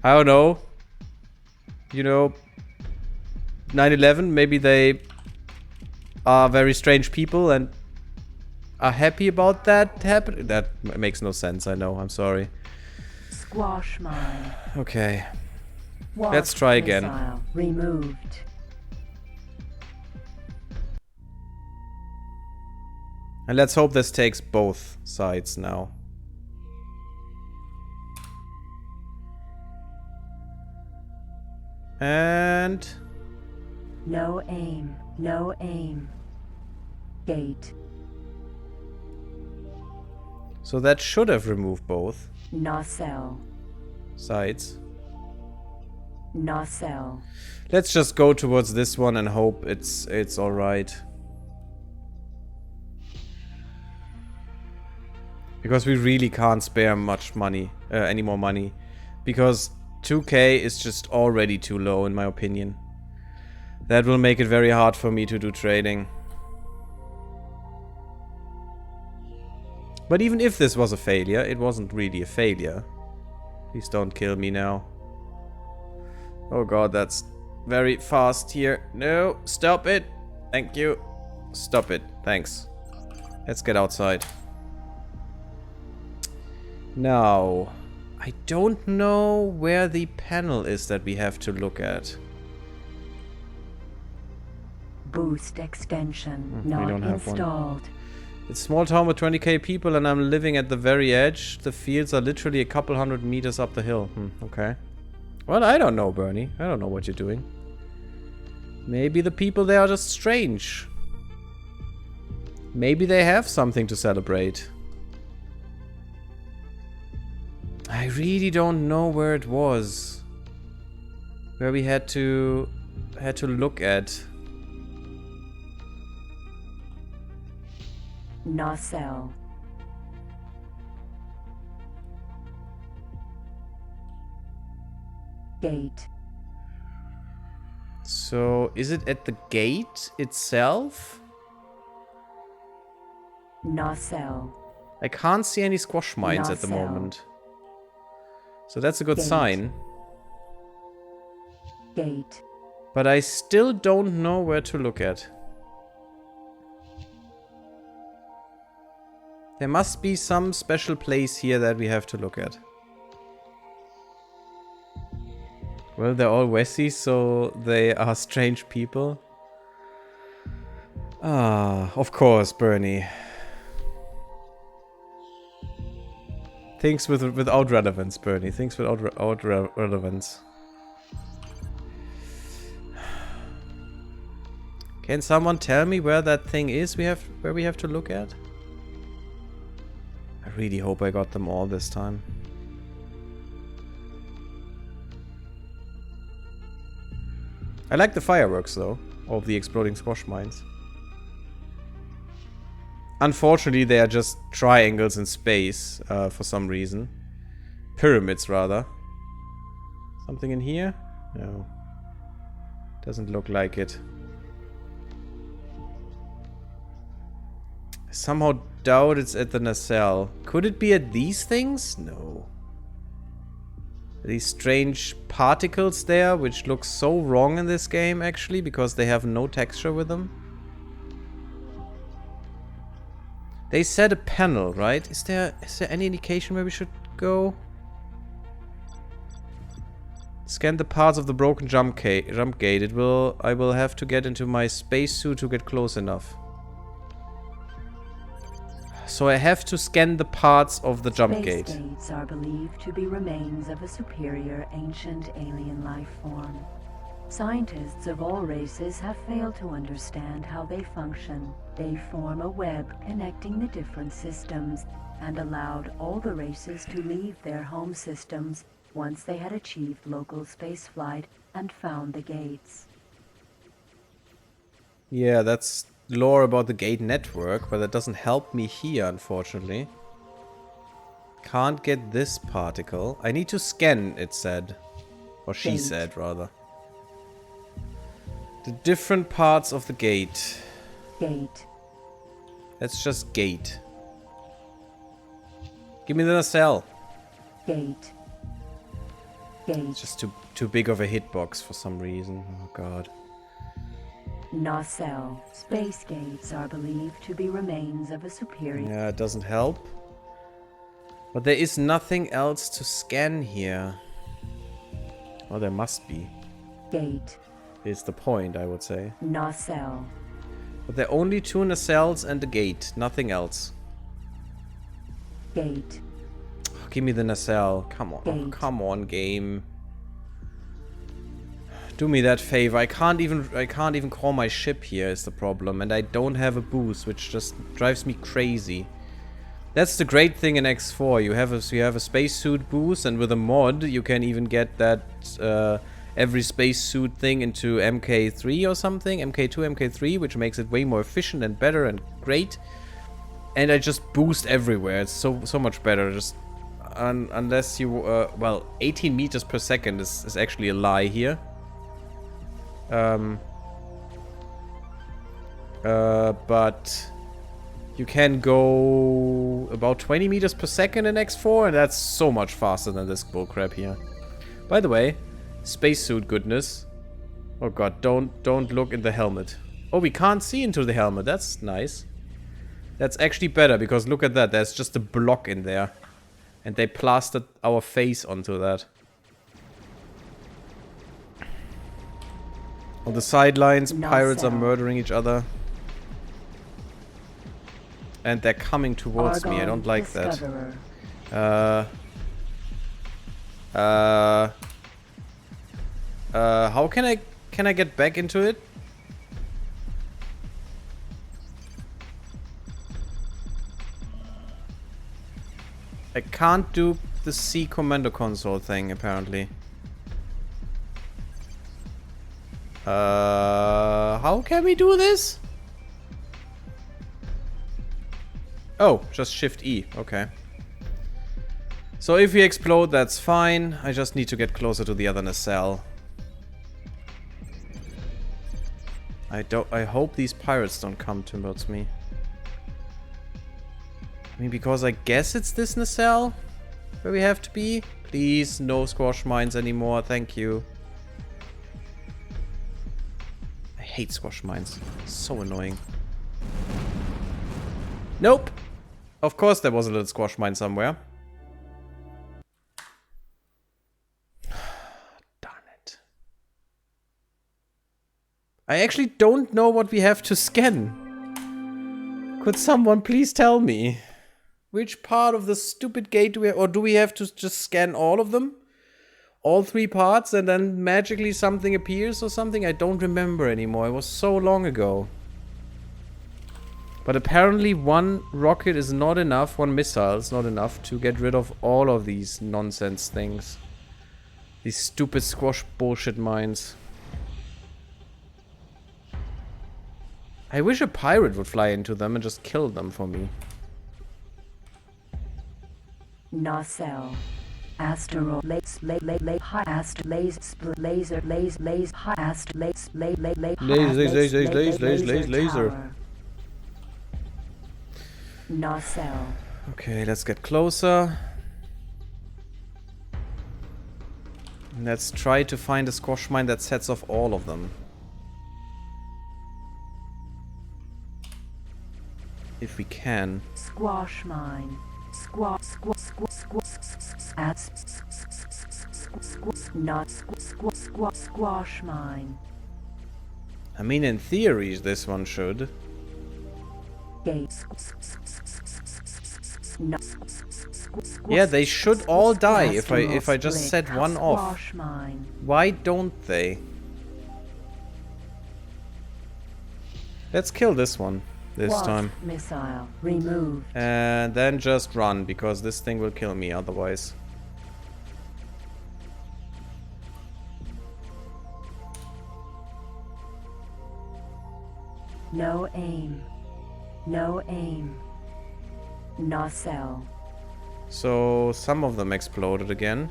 don't know. You know... 9/11, maybe they are very strange people and are happy about that happening. That makes no sense, I know. I'm sorry. Squash mine. Okay. Warp Let's try again. missile removed. And let's hope this takes both sides now. And... No aim. No aim. Gate. So that should have removed both Nacelle. sides. Nacelle. Let's just go towards this one and hope it's alright. Because we really can't spare much money, any more money. Because 2k is just already too low in my opinion. That will make it very hard for me to do trading. But even if this was a failure, it wasn't really a failure. Please don't kill me now. Oh god, that's very fast here. No, stop it. Thank you. Stop it. Thanks. Let's get outside. Now, I don't know where the panel is that we have to look at. Boost extension We not don't have one. installed. It's a small town with 20k people and I'm living at the very edge. The fields are literally a couple 100 meters up the hill. Okay. Well, I don't know, Bernie. I don't know what you're doing. Maybe the people there are just strange. Maybe they have something to celebrate. I really don't know where it was. Where we had to look at. Nacelle. Gate. So, is it at the gate itself? Nacelle. I can't see any squash mines at the Nacelle. moment. So that's a good Gate. sign. Gate. But I still don't know where to look at. There must be some special place here that we have to look at. Well, they're all Westies, so they are strange people. Ah, of course, Bernie. Things without relevance, Bernie. Things without relevance. Can someone tell me where that thing is where we have to look at? I really hope I got them all this time. I like the fireworks though, of the exploding squash mines. Unfortunately, they are just triangles in space for some reason. Pyramids, rather. Something in here? No. Doesn't look like it. I somehow doubt it's at the nacelle. Could it be at these things? No. these strange particles there, which look so wrong in this game, actually, because they have no texture with them. They said a panel, right? Is there any indication where we should go? Scan the parts of the broken jump gate. I will have to get into my spacesuit to get close enough. So I have to scan the parts of the jump gate. Space gates are believed to be remains of a superior ancient alien life form. Scientists of all races have failed to understand how they function. They form a web connecting the different systems and allowed all the races to leave their home systems once they had achieved local spaceflight and found the gates. Yeah, that's lore about the gate network, but that doesn't help me here, unfortunately. Can't get this particle. I need to scan, it said. Or she Gate. said, rather. The different parts of the gate. Gate. That's just gate. Give me the nacelle. Gate. It's Gate. just too big of a hitbox for some reason. Oh god. Nacelle. Space gates are believed to be remains of a superior. Yeah, it doesn't help. But there is nothing else to scan here. Oh, there must be. Gate. Is the point, I would say. Nacelle. But there are only 2 nacelles and a gate. Nothing else. Gate. Oh, give me the nacelle. Come on. Oh, Gate. come on, game. Do me that favor. I can't even call my ship here is the problem. And I don't have a boost, which just drives me crazy. That's the great thing in X4. You have a spacesuit boost, and with a mod you can even get that every spacesuit thing into MK3 or something, MK2, MK3, which makes it way more efficient and better and great. And I just boost everywhere. It's so much better. Just unless you well, 18 meters per second is actually a lie here. But you can go about 20 meters per second in X4, and that's so much faster than this bullcrap here. By the way, spacesuit goodness. Oh god, don't look in the helmet. Oh, we can't see into the helmet. That's nice. That's actually better, because look at that. There's just a block in there. And they plastered our face onto that. On the sidelines, pirates are murdering each other. And they're coming towards me. I don't like that. How can I get back into it? I can't do the C commando console thing, apparently. How can we do this? Oh, just Shift E. Okay. So if we explode, that's fine. I just need to get closer to the other nacelle. I hope these pirates don't come towards me. I mean, because I guess it's this nacelle where we have to be. Please, no squash mines anymore. Thank you. I hate squash mines. So annoying. Nope. Of course there was a little squash mine somewhere. Darn it. I actually don't know what we have to scan. Could someone please tell me? Which part of the stupid gate do we have? Or do we have to just scan all of them? All 3 parts and then magically something appears or something? I don't remember anymore. It was so long ago. But apparently 1 rocket is not enough, 1 missile is not enough to get rid of all of these nonsense things. These stupid squash bullshit mines. I wish a pirate would fly into them and just kill them for me. Nacelle. Asteroid. Laser. Nacelle. Okay, let's get closer. Let's try to find a squash mine that sets off all of them. If we can. Squash mine. Squash mine. I mean, in theory, this one should. Yeah, they should all die if I just set one off. Why don't they? Let's kill this one this time. Missile removed. And then just run, because this thing will kill me otherwise. No aim. No aim. Nacelle. So some of them exploded again.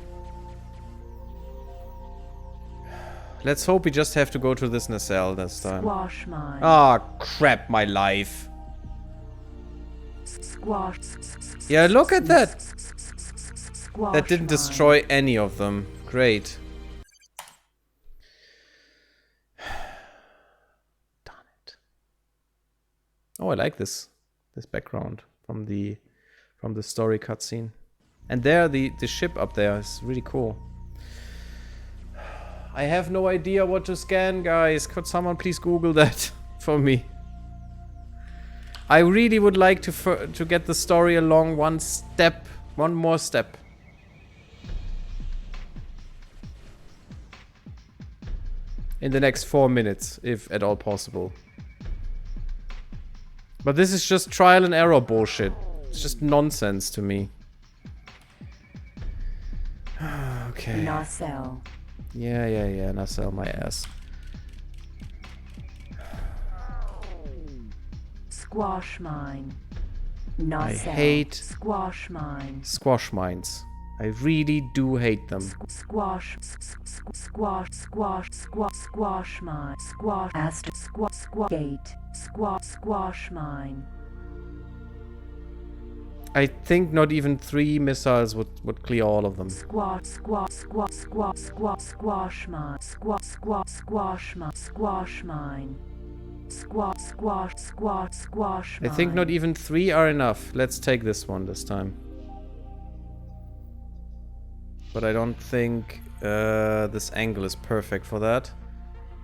Let's hope we just have to go to this nacelle this time. Squash mine. Ah, crap, my life. Squash. Yeah, look at that. Squash That didn't mine. destroy any of them. Great. Darn it. Oh, I like this background from the story cutscene. And there, the ship up there is really cool. I have no idea what to scan, guys. Could someone please Google that for me? I really would like to get the story along one more step. In the next 4 minutes, if at all possible. But this is just trial and error bullshit. It's just nonsense to me. Okay. Nacelle. Yeah, nacelle my ass. Squash mine. I Nacelle. hate Squash mine. squash mines. I really do hate them. Squash mine. Squash gate. Squash mine. I think not even 3 missiles would clear all of them. Squash mine. Squash mine. Squash I think not even 3 are enough. Let's take this one this time. But I don't think this angle is perfect for that.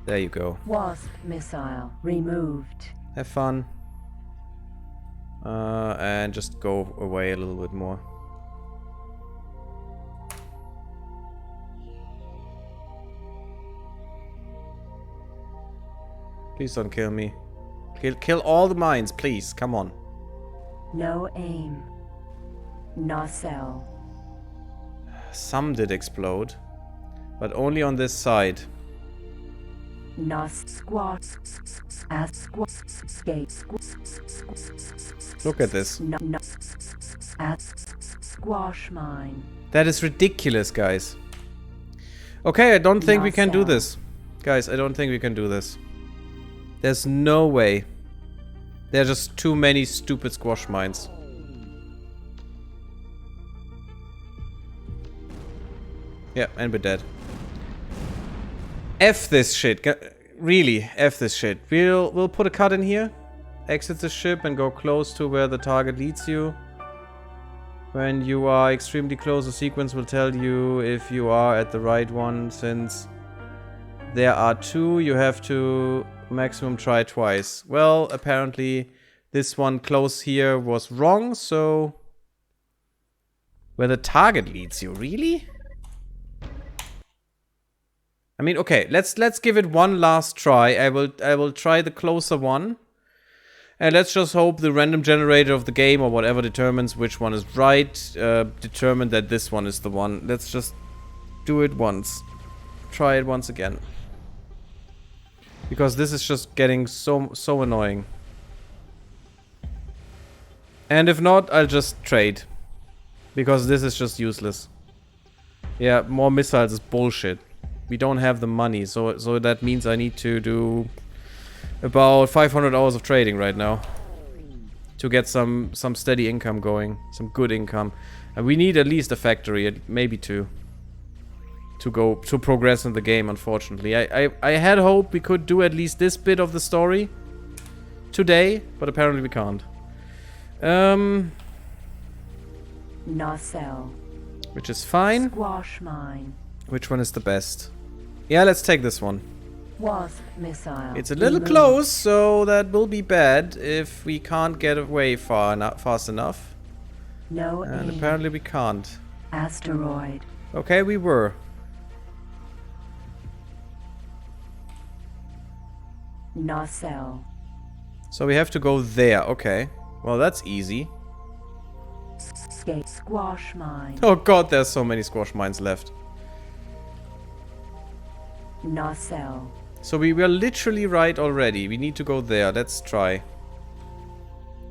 There you go. Wasp missile removed. Have fun. And just go away a little bit more. Please don't kill me. Kill all the mines, please. Come on. No aim. Nacelle. Some did explode, but only on this side. Look at this. Squash mine. That is ridiculous, guys. Okay, I don't think we can do this. Guys, I don't think we can do this. There's no way. There are just too many stupid squash mines. Yeah, and we're dead. F this shit. Really, F this shit. We'll put a cut in here. Exit the ship and go close to where the target leads you. When you are extremely close, the sequence will tell you if you are at the right one. Since there are 2, you have to maximum try twice. Well, apparently this one close here was wrong, so... Where the target leads you, really? I mean, okay, let's give it one last try. I will try the closer one. And let's just hope the random generator of the game or whatever determines which one is right, determine that this one is the one. Let's just do it once. Try it once again. Because this is just getting so annoying. And if not, I'll just trade. Because this is just useless. Yeah, more missiles is bullshit. We don't have the money, so that means I need to do about 500 hours of trading right now to get some steady income going, some good income. And we need at least a factory, maybe 2, to progress in the game, unfortunately. I had hope we could do at least this bit of the story today, but apparently we can't. Nacelle. Which is fine. Squash mine. Which one is the best? Yeah, let's take this one. Wasp missile. It's a little removed. close, so that will be bad if we can't get away fast enough. No And aim. apparently we can't. Asteroid. Okay, we were. Nacelle. So we have to go there. Okay. Well, that's easy. Squash mine. Oh god, there's so many squash mines left. Nacelle. So we were literally right already. We need to go there. Let's try.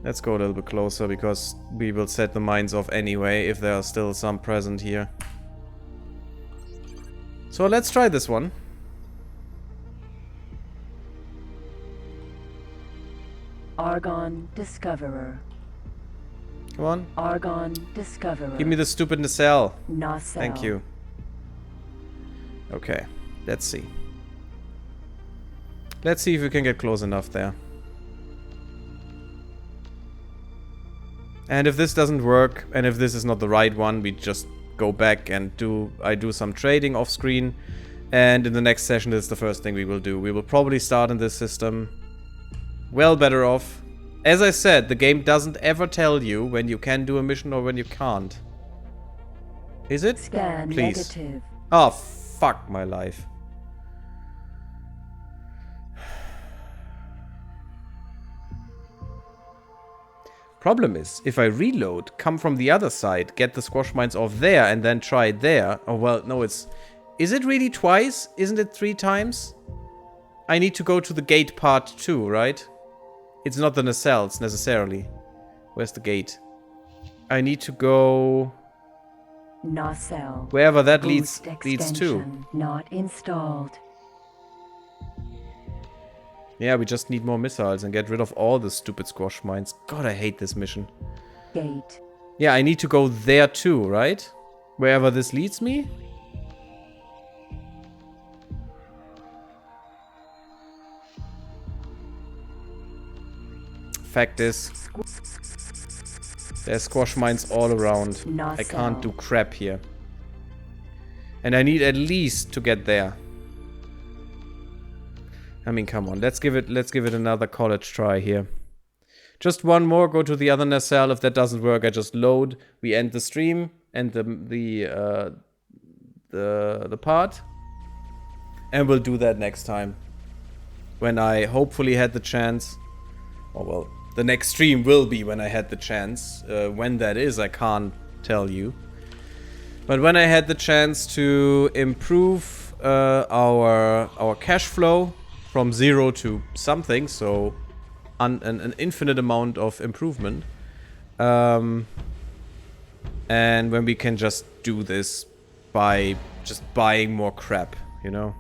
Let's go a little bit closer because we will set the mines off anyway if there are still some present here. So let's try this one. Argon Discoverer. Come on. Argon Discoverer. Give me the stupid nacelle. Nacelle. Thank you. Okay. Let's see. Let's see if we can get close enough there. And if this doesn't work, and if this is not the right one, we just go back and I do some trading off screen. And in the next session, this is the first thing we will do. We will probably start in this system. Well better off. As I said, the game doesn't ever tell you when you can do a mission or when you can't. Is it? Scan Please. negative. Oh, fuck my life. Problem is, if I reload, come from the other side, get the squash mines off there, and then try it there. Oh, well, no, it's... Is it really twice? Isn't it 3 times? I need to go to the gate part 2, right? It's not the nacelles, necessarily. Where's the gate? I need to go... Nacelle. wherever that Boost leads to. extension Not installed. Yeah, we just need more missiles and get rid of all the stupid squash mines. God, I hate this mission. Gate. Yeah, I need to go there too, right? Wherever this leads me? Fact is, there's squash mines all around. I can't do crap here. And I need at least to get there. I mean, come on, let's give it another college try here. Just one more, go to the other nacelle. If that doesn't work, I just load. We end the stream and the part. And we'll do that next time. When I hopefully had the chance. Oh well, the next stream will be when I had the chance. When that is, I can't tell you. But when I had the chance to improve our cash flow from 0 to something, so an infinite amount of improvement. And when we can just do this by just buying more crap, you know?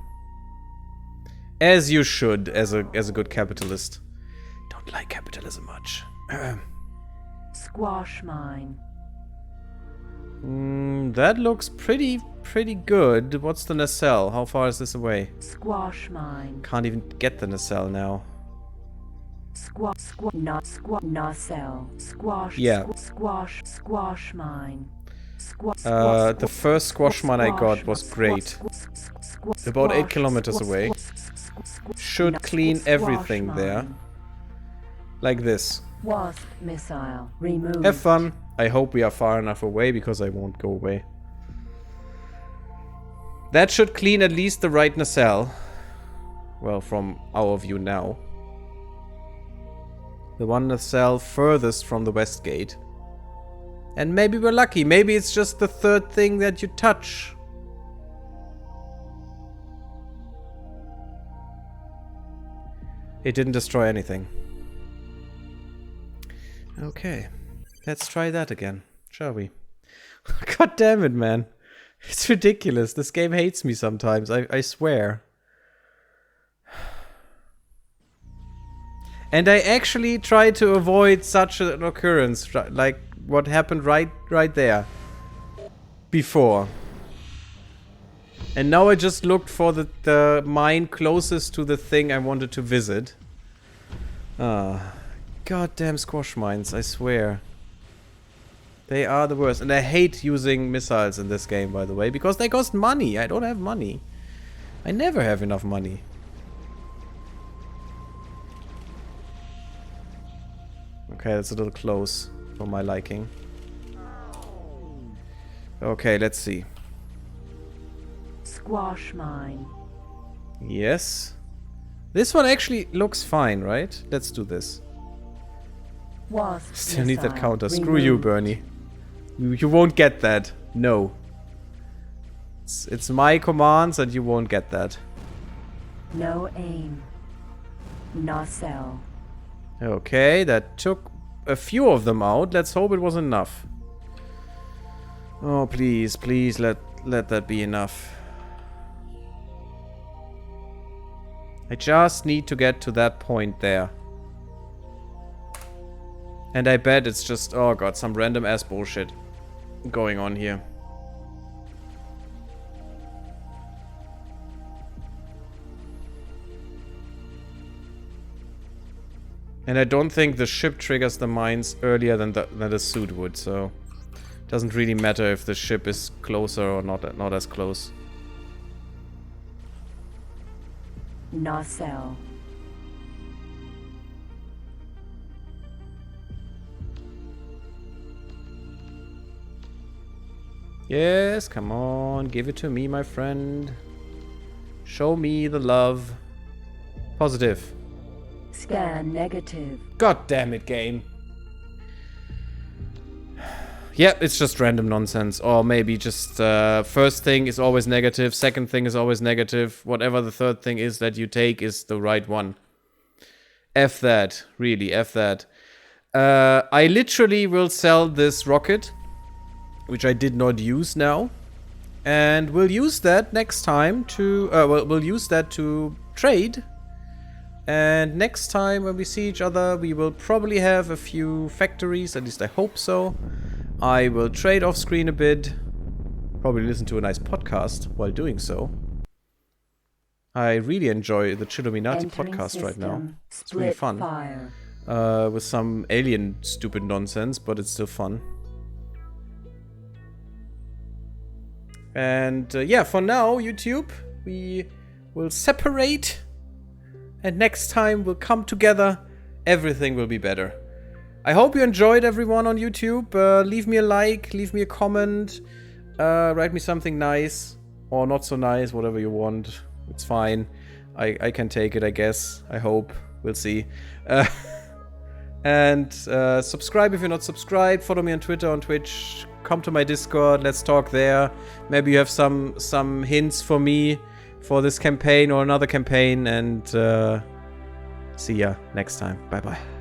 As you should, as a good capitalist. Don't like capitalism much. Squash mine. That looks pretty good. What's the nacelle? How far is this away? Squash mine. Can't even get the nacelle now. Nacelle. Squash. Yeah. Squash mine. The first squash mine I got was great. About 8 kilometers away. Should clean everything there. Like this. Wasp missile removed. Have fun. I hope we are far enough away because I won't go away. That should clean at least the right nacelle. Well, from our view now. The one nacelle furthest from the west gate. And maybe we're lucky. Maybe it's just the third thing that you touch. It didn't destroy anything. Okay. Let's try that again, shall we? God damn it, man. It's ridiculous. This game hates me sometimes, I swear. And I actually try to avoid such an occurrence, like what happened right there. Before. And now I just looked for the mine closest to the thing I wanted to visit. Goddamn squash mines, I swear. They are the worst. And I hate using missiles in this game, by the way, because they cost money. I don't have money. I never have enough money. Okay, that's a little close for my liking. Okay, let's see. Squash mine. Yes. This one actually looks fine, right? Let's do this. Wasp Still need that missile counter. Screw you, removed. Bernie. You won't get that. No. It's my commands and you won't get that. No aim. Nacelle. Okay, that took a few of them out. Let's hope it was enough. Oh, please, please let that be enough. I just need to get to that point there. And I bet it's just, oh god, some random ass bullshit going on here. And I don't think the ship triggers the mines earlier than the suit would, so it doesn't really matter if the ship is closer or not as close. Nacelle. Yes, come on, give it to me, my friend. Show me the love. Positive. Scan negative. God damn it, game. Yeah, it's just random nonsense. Or maybe just first thing is always negative, second thing is always negative. Whatever the third thing is that you take is the right one. F that. Really, F that. I literally will sell this rocket, which I did not use now. And we'll use that next time to... we'll use that to trade. And next time when we see each other, we will probably have a few factories. At least I hope so. I will trade off screen a bit. Probably listen to a nice podcast while doing so. I really enjoy the Chilluminati podcast right now. It's really fun. Fire. With some alien stupid nonsense, but it's still fun. And yeah, for now, YouTube, we will separate. And next time we'll come together. Everything will be better. I hope you enjoyed, everyone on YouTube. Leave me a like, leave me a comment. Write me something nice. Or not so nice, whatever you want. It's fine. I can take it, I guess. I hope. We'll see. And subscribe if you're not subscribed. Follow me on Twitter, on Twitch. Come to my Discord. Let's talk there. Maybe you have some hints for me for this campaign or another campaign. And see ya next time. Bye-bye.